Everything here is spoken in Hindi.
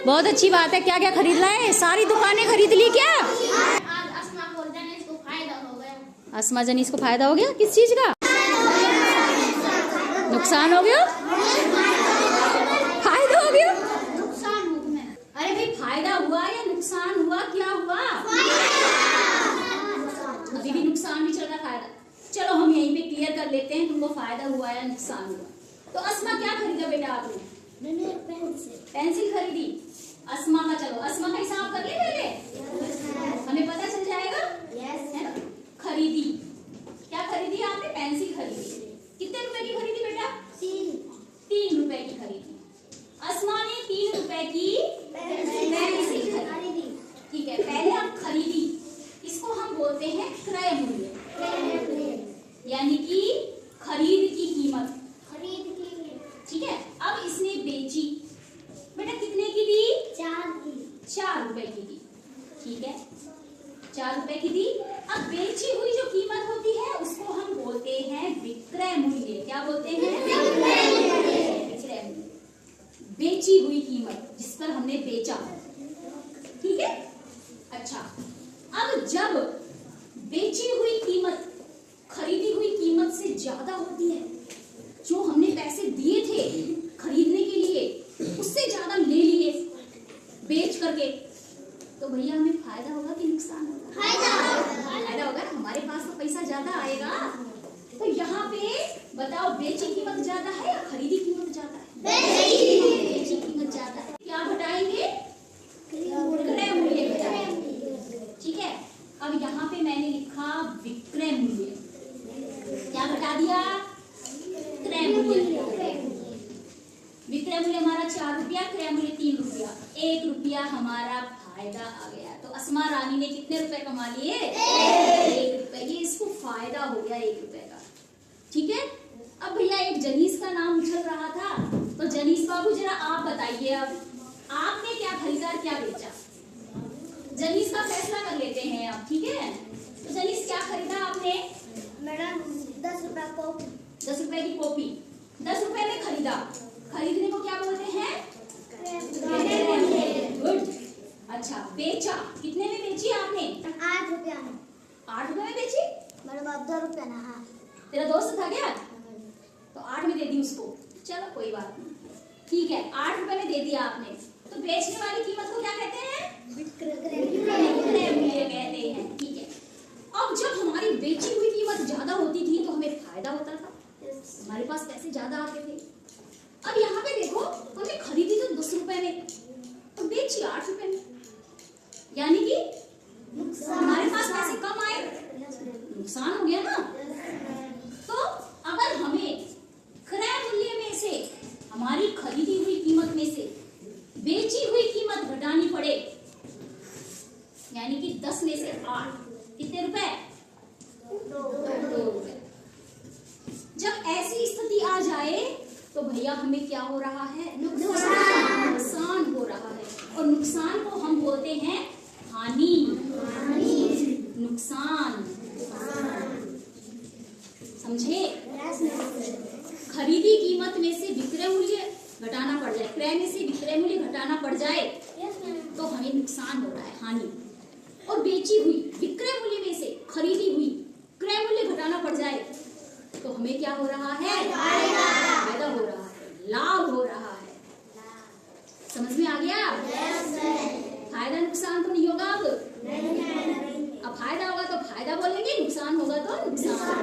बहुत अच्छी बात है। क्या क्या खरीद लाए? सारी दुकानें खरीद ली क्या? अस्मा जनीस को फायदा हो गया? किस चीज का नुकसान हो गया? फायदा हो गया? अरे भाई, फायदा हुआ या नुकसान हुआ? क्या हुआ? अभी भी नुकसान भी चल रहा, फायदा। चलो हम यहीं पे क्लियर कर लेते हैं, तुमको फायदा हुआ या नुकसान हुआ। तो अस्मा क्या खरीदा बेटा आपने? मैंने एक पेंसिल खरीदी। अस्मा का, चलो अस्मा का हिसाब कर ले पहले, हमें पता चल जाएगा। है ना? खरीदी, क्या खरीदी आपने? पेंसिल खरीदी। कितने रुपए की खरीदी बेटा? 3 रुपए की खरीदी। अस्मा ने 3 रुपए की पेंसिल खरीदी। ठीक है, पहले आप खरीदी, इसको हम बोलते हैं क्रय मूल्य, यानी कि खरीद की कीमत। ठीक है, अब इसने बेची बेटा, कितने की दी? 4 रुपए की दी। ठीक है, 4 रुपए की दी। अब बेची हुई जो कीमत होती है उसको हम बोलते हैं विक्रय मूल्य। क्या बोलते हैं? विक्रय मूल्य। बेची हुई कीमत जिस पर हमने बेचा। ठीक है, अच्छा, अब जब बेची हुई कीमत खरीदी हुई कीमत से ज्यादा होती है, जो हमने पैसे दिए थे खरीदने के लिए उससे ज्यादा ले लिए बेच करके, तो भैया हमें फायदा होगा कि नुकसान होगा? फायदा होगा। हमारे पास तो पैसा ज्यादा आएगा। तो यहाँ पे बताओ, बेची कीमत ज्यादा है या खरीदी कीमत ज्यादा है? बेची कीमत ज्यादा है। क्या घटाएंगे? क्रय मूल्य घटाएंगे। ठीक है, अब यहाँ पे मैंने लिखा विक्रय मूल्य। क्या घटा दिया? क्रय मूल्य। विक्रय मूल्य हमारा 4 रुपया, क्रय मूल्य 3 रुपया। 1 रुपया हमारा फायदा आ गया। तो अस्मा रानी ने कितने रुपए कमा लिए? 1 रुपए। ये इसको फायदा हो गया 1 रुपए का। ठीक है, अब भैया एक जनीस का नाम उछल रहा था, तो जनीस बाबू जरा आप बताइए, अब आपने क्या खरीदा, क्या बेचा? जनीस का फैसला कर लेते हैं अब। ठीक है, तो जनीस क्या खरीदा आपने? मैडम 10 रुपए कॉपी। 10 रुपए की कॉपी 10 रुपए में खरीदा। खरीदने को क्या बोलते हैं? गुड। अच्छा, बेचा, कितने में बेची आपने? 8 रुपया में। 8 रुपए में बेची? मैडम अब 2 रुपया ना। हाँ, तेरा दोस्त था क्या? तो 8 में दे दी उसको। चलो कोई बात नहीं, ठीक है, 8 रुपए में दे दिया आपने। तो बेचने वाली कीमत को क्या कहते हैं? विक्रय मूल्य कहते हैं। ठीक है, अब जब हमारी बेची हुई कीमत ज्यादा होती थी तो हमें फायदा होता था, हमारे पास पैसे ज्यादा आते थे। अब यहाँ पे देखो, हमने खरीदी तो 10 रुपए में और बेची 8 रुपए में, यानी कि हमारे पास पैसे कम आए, नुकसान हो गया ना। तो अगर हमें क्रय मूल्य में से, हमारी खरीदी हुई कीमत में से बेची हुई कीमत घटानी पड़े, यानी कि 10 में से 8, कितने रुपए? 2 रुपए। जब ऐसी स्थिति आ जाए तो भैया हमें क्या हो रहा है? नुकसान हो रहा है। और नुकसान को हम बोलते हैं हानि। नुकसान, समझे? खरीदी कीमत में से विक्रय मूल्य घटाना पड़ जाए, क्रय में से विक्रय मूल्य घटाना पड़ जाए तो हमें नुकसान हो रहा है, हानि। और बेची हुई विक्रय मूल्य में से खरीदी हुई क्रय मूल्य घटाना पड़ जाए तो हमें क्या हो रहा है? फायदा हो रहा है, लाभ हो रहा है। समझ में आ गया? फायदा नुकसान तो नहीं होगा। अब फायदा होगा तो फायदा बोलेंगे, नुकसान होगा तो नुकसान।